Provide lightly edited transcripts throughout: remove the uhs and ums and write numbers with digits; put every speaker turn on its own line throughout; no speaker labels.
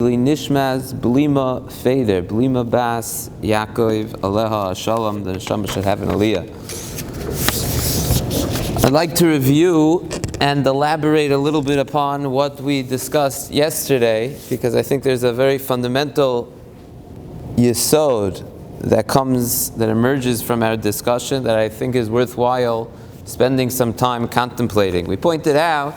Nishmaz Blima Fader, Blima Bas Yaakov Aleha Shalom, the Neshama should have an Aliyah. I'd like to review and elaborate a little bit upon what we discussed yesterday, because I think there's a very fundamental yesod that emerges from our discussion that I think is worthwhile spending some time contemplating. We pointed out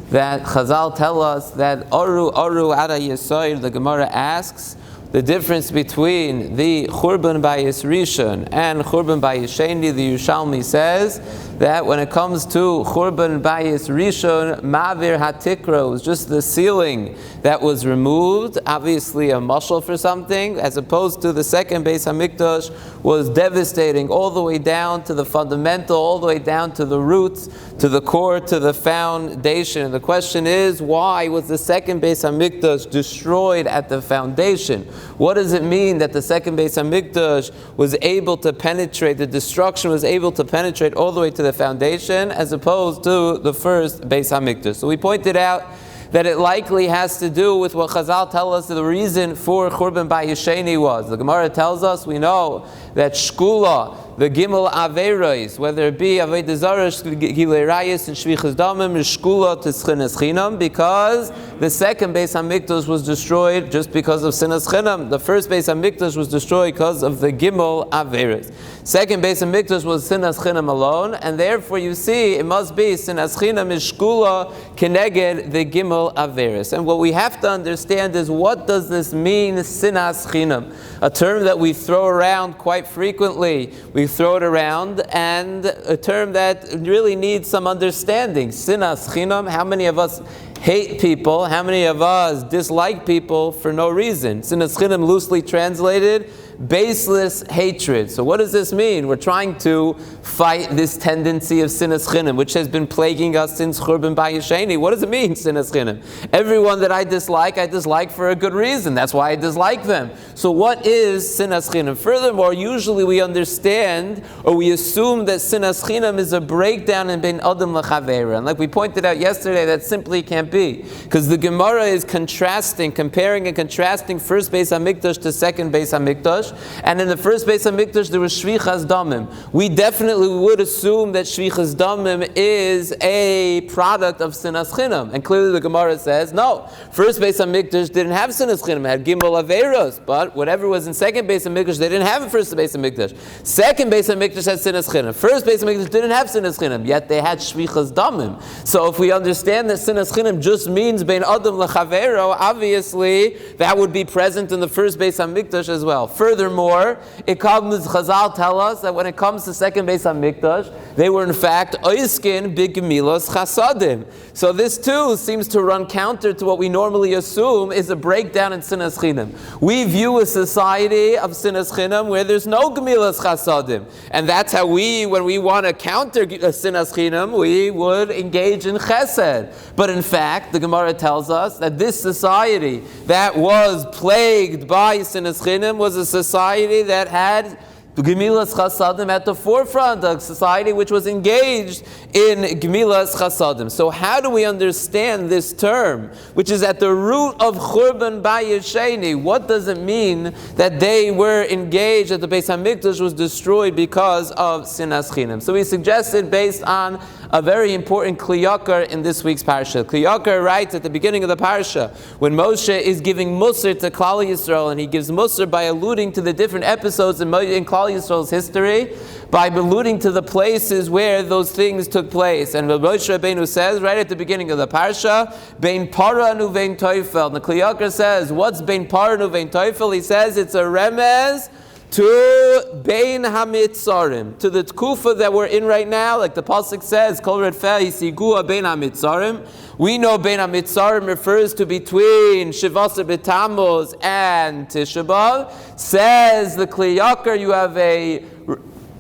that Chazal tell us that Aru Ada Yesod, the Gemara asks the difference between the Churban Bayis Rishon and Churban Bayis Sheni. The Yerushalmi says that when it comes to Churban Bayis Rishon, Ma'avir HaTikra was just the ceiling that was removed, obviously a mashal for something, as opposed to the second Beis HaMikdash was devastating all the way down to the fundamental, all the way down to the roots, to the core, to the foundation. And the question is, why was the second Beis HaMikdash destroyed at the foundation? What does it mean that the second Beis HaMikdash was able to penetrate, the destruction was able to penetrate all the way to the foundation, as opposed to the first Beis HaMikdash? So we pointed out that it likely has to do with what Chazal tell us the reason for Churban Bayis Sheni was. The Gemara tells us, we know that Shkula, the Gimel Averos, whether it be Avodah Zarah, Gilei Rayis, and Shvichas Damim, is Shkula to Schinas Chinam, because the second Beis HaMikdash was destroyed just because of Sinas Chinam. The first Beis HaMikdash was destroyed because of the Gimel Averos. Second Beis HaMikdash was Sinas Chinam alone, and therefore you see it must be Sinas Chinam is Shkula Keneged the Gimel Averos. And what we have to understand is, what does this mean, Sinas Chinam? A term that we throw around quite frequently. We throw it around, and a term that really needs some understanding. Sinas Chinam, how many of us hate people? How many of us dislike people for no reason? Sinas Chinam, loosely translated, baseless hatred. So what does this mean? We're trying to fight this tendency of Sinas Chinam, which has been plaguing us since Churban Bayis Sheni. What does it mean, Sinas Chinam? Everyone that I dislike for a good reason. That's why I dislike them. So what is Sinas Chinam? Furthermore, usually we understand, or we assume, that Sinas Chinam is a breakdown in Ben Adam L'Chaveira. And like we pointed out yesterday, that simply can't be. Because the Gemara is comparing and contrasting first Beis HaMikdash to second Beis HaMikdash. And in the first Beis HaMikdash there was Shvichas Damim. We definitely would assume that Shvichas Damim is a product of Sinas Chinam. And clearly the Gemara says, no. First Beis HaMikdash didn't have Sinas Chinam, it had Gimel Averos. But whatever was in second Beis HaMikdash, they didn't have in first Beis HaMikdash. Second Beis HaMikdash had Sinas Chinam. First Beis HaMikdash didn't have Sinas Chinam, yet they had Shvichas Damim. So if we understand that Sinas Chinam just means Bein Adam L'Chavero, obviously that would be present in the first Beis HaMikdash as well. Furthermore, Chazal tell us that when it comes to second Beis HaMikdash, they were in fact oiskin b'gemilos chasadim. So this too seems to run counter to what we normally assume is a breakdown in Sinas Chinam. We view a society of Sinas Chinam where there's no gemilos chasadim, and that's how when we want to counter Sinas Chinam, we would engage in chesed. But in fact, the Gemara tells us that this society that was plagued by Sinas Chinam was a society that had Gemilas Chasadim at the forefront, a society which was engaged in Gemilas Chasadim. So how do we understand this term, which is at the root of Churban Bayis Sheni? What does it mean that they were engaged, that the Beis HaMikdash was destroyed because of Sinas Chinam? So we suggested, based on a very important kliyakar in this week's parsha. Kliyakar writes at the beginning of the parsha, when Moshe is giving Musar to Klal Yisrael, and he gives Musar by alluding to the different episodes in Klal Yisrael's history, by alluding to the places where those things took place. And Moshe Rabbeinu says, right at the beginning of the parsha, Bein Para nu Vein Teufel. And the kliyakar says, what's Bein Para nu Vein Teufel? He says it's a remez to Bein HaMitzarim, to the Tkufa that we're in right now, like the pasuk says, Kol Redfei Hisigua Bein HaMitzarim. We know Bein HaMitzarim refers to between Shivasa B'Tammuz and Tisha B'Av. Says the Kli Yakar, you have a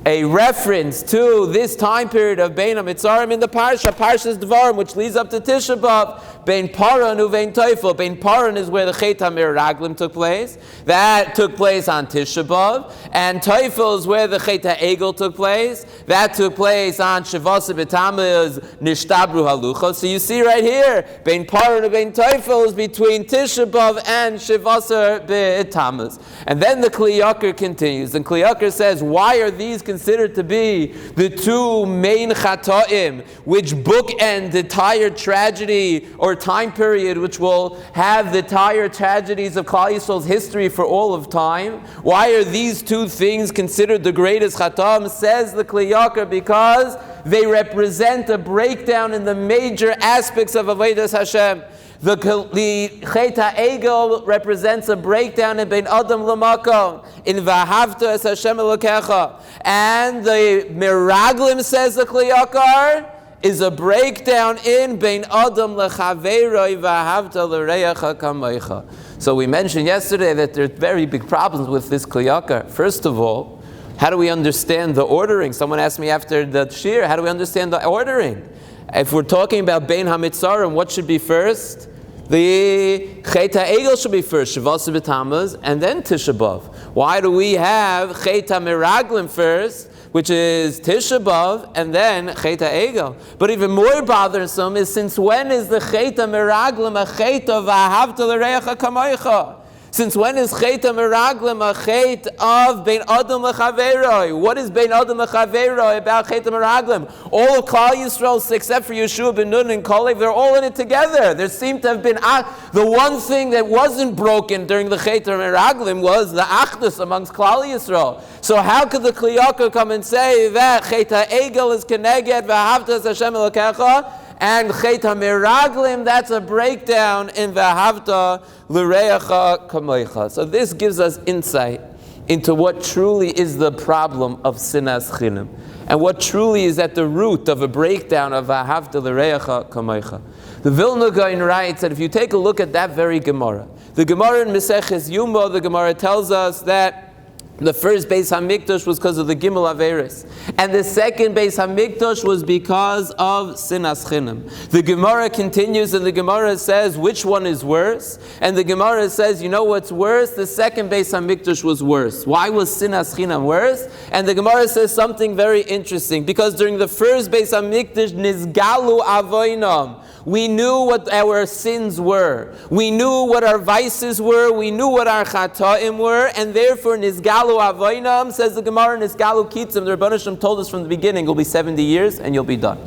a reference to this time period of Bein HaMitzarim in the Parshas Dvarim, which leads up to Tisha B'Av. Bein Paran uvein Teufel. Bein Paran is where the Chet HaMeraglim took place. That took place on Tisha B'Av. And Teufel is where the Chet HaEgel took place. That took place on Shavasa B'Tamuz Nishtabru Halucha. So you see right here, Bein Paran uvein Teufel is between Tisha B'Av and Shavasa B'Tamuz. And then the Kli Yakar continues. And Kli Yakar says, why are these considered to be the two main chata'im which bookend the entire tragedy or time period which will have the entire tragedies of Klal Yisrael's history for all of time? Why are these two things considered the greatest chata'im? Says the Kli Yakar, because they represent a breakdown in the major aspects of Avodas Hashem. The Chet HaEgel represents a breakdown in Bein Adam L'Makom, in V'ahavta Es Hashem Elokecha. And the Meraglim, says the Kli Yakar, is a breakdown in Bein Adam L'Chaveiroi V'ahavta L'Reacha Kamoicha. So we mentioned yesterday that there are very big problems with this Kli Yakar. First of all, how do we understand the ordering? Someone asked me after the shir, how do we understand the ordering? If we're talking about Bein HaMitzarim, what should be first? The Chet HaEgel should be first, Shavasa B'Tamuz, and then Tisha B'Av. Why do we have Chet HaMeraglim first, which is Tisha B'Av, and then Chet HaEgel? But even more bothersome is, since when is the Chet HaMeraglim a Chet of V'ahavta L'Reacha Kamoicha? Since when is Chet HaMeraglim a Chet of Bein Adam L'Chaveiroi? What is Bein Adam L'Chaveiroi about Chet HaMeraglim? All of Klal Yisrael, except for Yeshua ben Nun and Kalev, they're all in it together. There seemed to have been the one thing that wasn't broken during the Chet HaMeraglim was the Achdus amongst Klal Yisrael. So how could the Kli Yakar come and say that Chet HaEgel is Keneged V'ahavta Es Hashem Elokecha, and Chet HaMeraglim, that's a breakdown in V'ahavta L'Reacha Kamoicha? So this gives us insight into what truly is the problem of Sinas Chinam, and what truly is at the root of a breakdown of V'ahavta L'Reacha Kamoicha. The Vilna Gaon writes that if you take a look at that very Gemara, the Gemara in Maseches Yuma, the Gemara tells us that the first Beis HaMikdash was because of the Gimel Averis, and the second Beis HaMikdash was because of Sinas Chinam. The Gemara continues, and the Gemara says, which one is worse? And the Gemara says, you know what's worse? The second Beis HaMikdash was worse. Why was Sinas Chinam worse? And the Gemara says something very interesting, because during the first Beis HaMikdash, Nizgalu Avoinam, we knew what our sins were. We knew what our vices were. We knew what our chata'im were. And therefore, Nizgalu Avoinam, says the Gemara, Nizgalu Kitzim, the Rebbeinu Shem told us from the beginning, it'll be 70 years and you'll be done.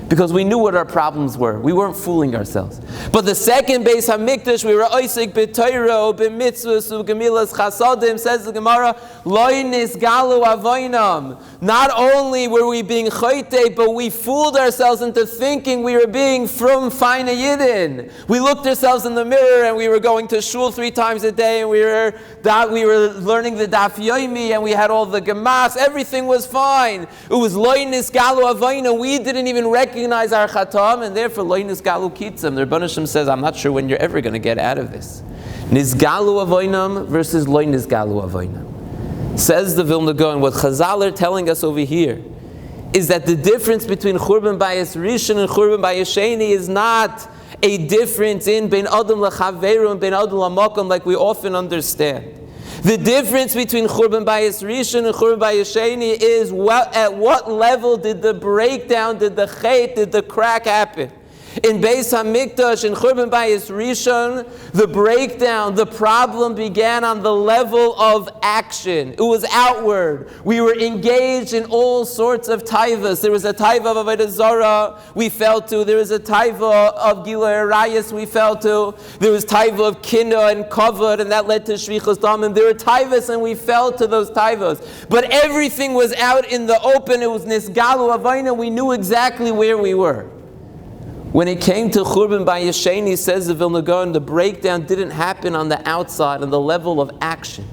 Because we knew what our problems were. We weren't fooling ourselves. But the second Beis HaMikdash, we were oisik b'toiro, b'mitzvahs, u'gemilas chasadim, says the Gemara, loy nisgalu avoinam. Not only were we being choyte, but we fooled ourselves into thinking we were being from fine Yidden. We looked ourselves in the mirror and we were going to shul 3 times a day, and we were learning the daf yomi, and we had all the gemas. Everything was fine. It was loy nisgalu avoinam. We didn't even recognize our chatam, and therefore loy nisgalu kitzam. The Rebbeinu Shem says, I'm not sure when you're ever going to get out of this. Nizgalu avoinam versus loy nizgalu avoinam. Says the Vilna Gaon, what Chazal are telling us over here is that the difference between Churban Bayis Rishon and Churban Bayis Sheni is not a difference in Bein Adam L'Chaveru and Bein Adam L'Makom like we often understand. The difference between Churban Bayis Rishon and Churban Bayis Sheni is at what level did the breakdown, did the chet, did the crack happen? In Beis HaMikdash, in Churban Bayis Rishon, the breakdown, the problem began on the level of action. It was outward. We were engaged in all sorts of taivas. There was a taiva of Avodah Zarah we fell to. There was a taiva of Gilui Arayos we fell to. There was taiva of Kinna and Kavod, and that led to Shvichas Damim. There were taivas, and we fell to those taivas. But everything was out in the open. It was Nisgalu Avayna. We knew exactly where we were. When it came to Churban Bayis Sheni, says the Vilna Gaon, the breakdown didn't happen on the outside, on the level of action.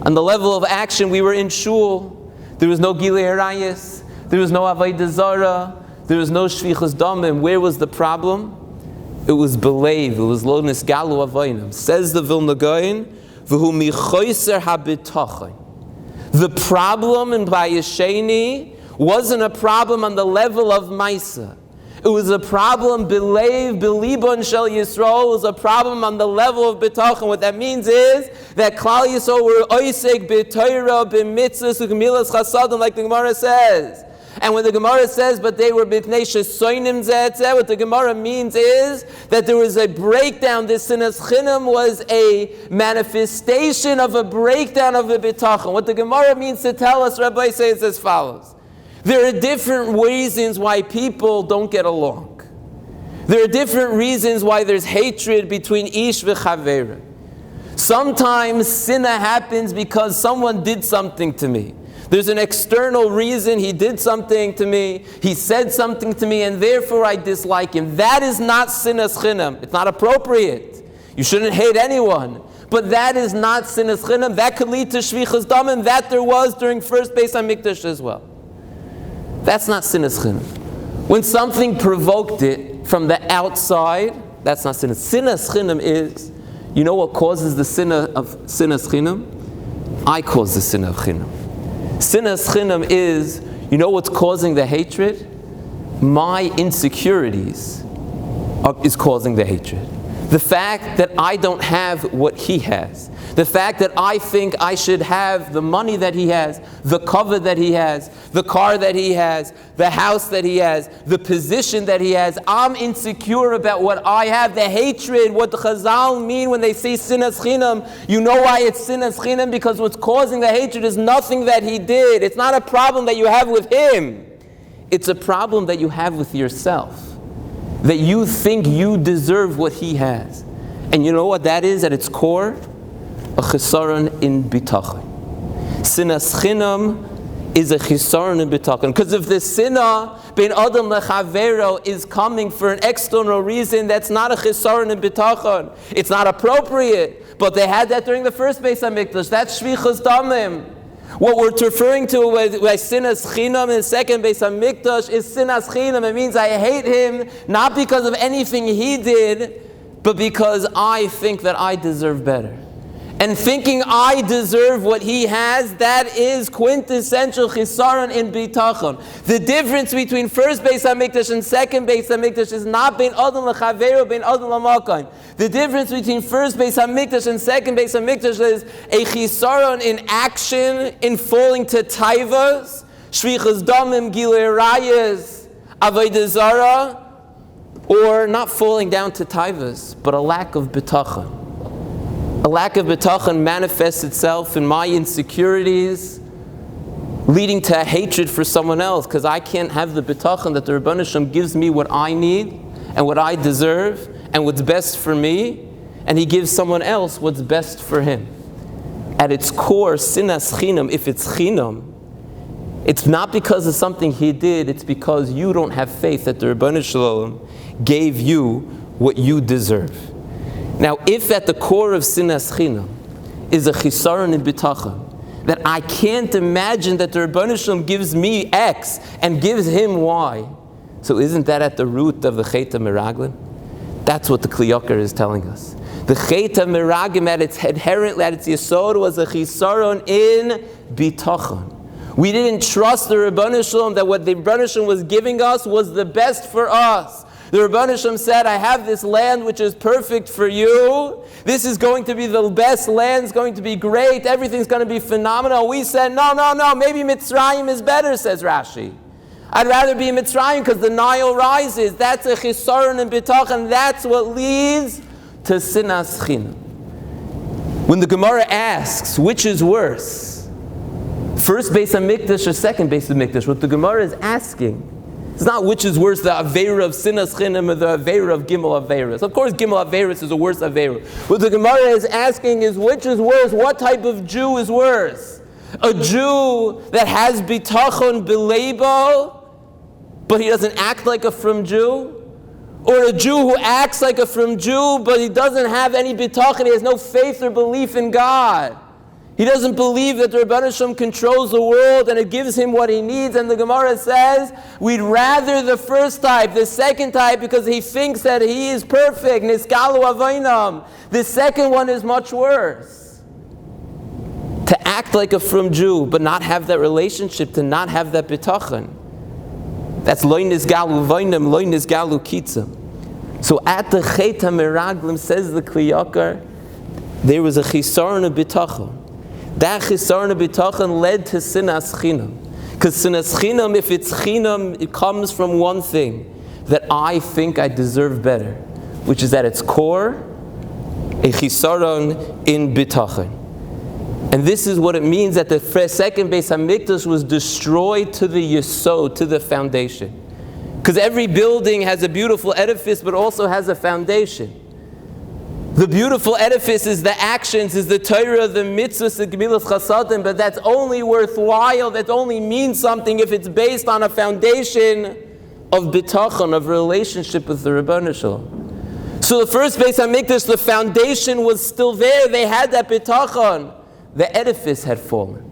On the level of action, we were in shul. There was no Gilui Arayos. There was no Avodah Zarah. There was no Shvichas Damim. Where was the problem? It was Belev. It was Lo Nisgalu Avoinam. Says the Vilna Gaon, V'hu michoyser habitachon. The problem in Bayesheni wasn't a problem on the level of Maisa. It was a problem bilibon shel Yisrael. It was a problem on the level of bitachon. What that means is that Klal Yisrael were oisek b'Torah, b'mitzvahs, u'gemilas chasadim, like the Gemara says. And when the Gemara says, but they were b'pnei shesoinim ze'etzeh, what the Gemara means is that there was a breakdown. This sinas chinam was a manifestation of a breakdown of the bitachon. What the Gemara means to tell us, Rabbi says as follows. There are different reasons why people don't get along. There are different reasons why there's hatred between ish v'chavera. Sometimes sinna happens because someone did something to me. There's an external reason he did something to me, he said something to me, and therefore I dislike him. That is not sinas chinam. It's not appropriate. You shouldn't hate anyone. But that is not sinas chinam. That could lead to shvichas damim, that there was during first Beis HaMikdash as well. That's not sinas chinam. When something provoked it from the outside, that's not sinas. Sinas chinam is, you know what causes the sin of sinas chinam? I cause the sin of chinam. Sinas chinam is, you know what's causing the hatred? My insecurities is causing the hatred. The fact that I don't have what he has. The fact that I think I should have the money that he has, the cover that he has, the car that he has, the house that he has, the position that he has. I'm insecure about what I have. The hatred, what the Chazal mean when they say sinas chinam, you know why it's sinas chinam? Because what's causing the hatred is nothing that he did. It's not a problem that you have with him. It's a problem that you have with yourself. That you think you deserve what he has. And you know what that is at its core? A chisaron in bitachon. Sinas chinam is a chisaron in bitachon. Because if the sinah ben adam lechavero is coming for an external reason, that's not a chisaron in bitachon. It's not appropriate. But they had that during the first Beis HaMikdash. That's shvichas damim. What we're referring to by sinas chinam in the second Beis HaMikdash is sinas chinam. It means I hate him not because of anything he did, but because I think that I deserve better. And thinking I deserve what he has, that is quintessential chisaron in bitachon. The difference between first Beis HaMikdash and second Beis HaMikdash is not bein adam l'chaveru, bein adam l'makayim. The difference between first Beis HaMikdash and second Beis HaMikdash is a chisaron in action, in falling to taivas, shvichas damim, gilei rayas, avodah zara, or not falling down to taivas, but a lack of bitachon. A lack of bitachon manifests itself in my insecurities, leading to a hatred for someone else, because I can't have the bitachon that the Rabbi Shem gives me what I need and what I deserve and what's best for me, and he gives someone else what's best for him. At its core, sinas chinam, if it's chinam, it's not because of something he did, it's because you don't have faith that the Rabbi Shalom gave you what you deserve. Now, if at the core of sinas chinam is a chisaron in bitachon, that I can't imagine that the Rebbeinu Shalom gives me X and gives him Y, so isn't that at the root of the Chet HaMeraglim? That's what the Kli Yakar is telling us. The Chet HaMeraglim at its inherently, at its yesod, was a chisaron in bitachon. We didn't trust the Rebbeinu Shalom that what the Rebbeinu Shalom was giving us was the best for us. The Rebbeinu Shalom said, I have this land which is perfect for you. This is going to be the best land. It's going to be great. Everything's going to be phenomenal. We said, no. Maybe Mitzrayim is better, says Rashi. I'd rather be in Mitzrayim because the Nile rises. That's a chisaron and bitachon. That's what leads to sinas chinam. When the Gemara asks, which is worse? First Beis HaMikdash or second Beis HaMikdash? What the Gemara is asking, it's not which is worse, the Aveira of Sinas Chinam or the Aveira of Gimel Aveiras. Of course, Gimel Aveiras is a worse Aveira. What the Gemara is asking is which is worse? What type of Jew is worse? A Jew that has bitachon b'leibo, but he doesn't act like a frum Jew? Or a Jew who acts like a frum Jew, but he doesn't have any bitachon, he has no faith or belief in God. He doesn't believe that the Rebbeinu Shalom controls the world and it gives him what he needs. And the Gemara says, we'd rather the first type, the second type, because he thinks that he is perfect. Niskalu avainam. The second one is much worse. To act like a frum Jew, but not have that relationship, to not have that bitachon. That's loinis galu voinem, loinis galu kitzam. So at the Chet HaMeraglim, says the Kli Yakar, there was a chisaron of bitachon. That chisaron of bitachon led to sinas chinam. Because sinas chinam, if it's chinam, it comes from one thing, that I think I deserve better, which is at its core, a chisaron in bitachon. And this is what it means that the second Beis HaMikdash was destroyed to the yesod, to the foundation. Because every building has a beautiful edifice, but also has a foundation. The beautiful edifice is the actions, is the Torah, the mitzvahs, the gemilas chasadim, but that's only worthwhile, that only means something if it's based on a foundation of bitachon, of relationship with the Ribbono Shel Olam. So the first Beis HaMikdash, the foundation was still there, they had that bitachon. The edifice had fallen.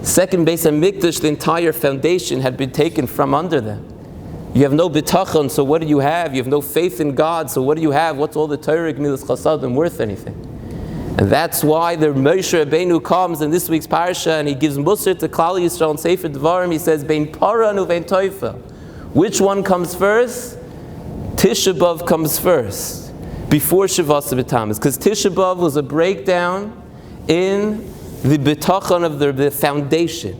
Second Beis HaMikdash, the entire foundation had been taken from under them. You have no bitachon, so what do you have? You have no faith in God, so what do you have? What's all the Torah, gemilas chasadim worth anything? And that's why the Moshe Rabbeinu comes in this week's parsha and he gives Musar to Klal Yisrael and Sefer Devarim. He says, Bein paran uvein toifa. Which one comes first? Tisha B'Av comes first, before Shavas B'Tammuz, because Tisha B'Av was a breakdown in the bitachon of the foundation.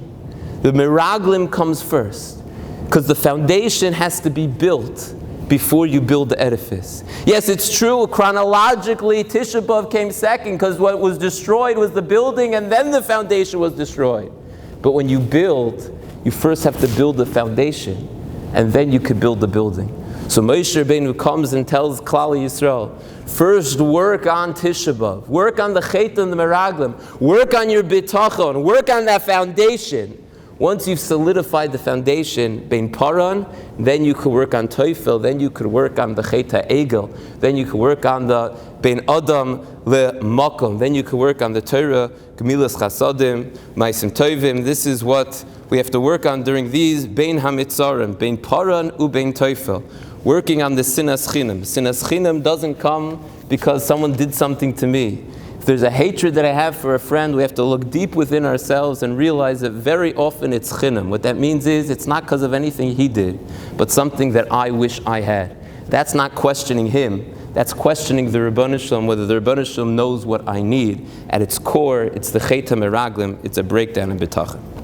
The meraglim comes first, because the foundation has to be built before you build the edifice. Yes, it's true, chronologically Tisha B'Av came second, because what was destroyed was the building and then the foundation was destroyed. But when you build, you first have to build the foundation and then you could build the building. So Moshe Rabbeinu comes and tells Klal Yisrael, first work on Tisha B'Av, work on the Chet and the Meraglim, work on your bitachon, work on that foundation. Once you've solidified the foundation, Bein Paran, then you could work on Teufel, then you could work on the Chet HaEgel, then you could work on the Bein Adam Le Makom, then you could work on the Torah, Gemilas Chasadim, Maisim Tovim. This is what we have to work on during these Bein HaMitzarim, Bein Paran u Bein Teufel. Working on the sinas chinam. Sinas chinam doesn't come because someone did something to me. If there's a hatred that I have for a friend, we have to look deep within ourselves and realize that very often it's chinam. What that means is it's not because of anything he did, but something that I wish I had. That's not questioning him. That's questioning the Ribbono Shel Olam, whether the Ribbono Shel Olam knows what I need. At its core, it's the Chet HaMeraglim. It's a breakdown in bitachon.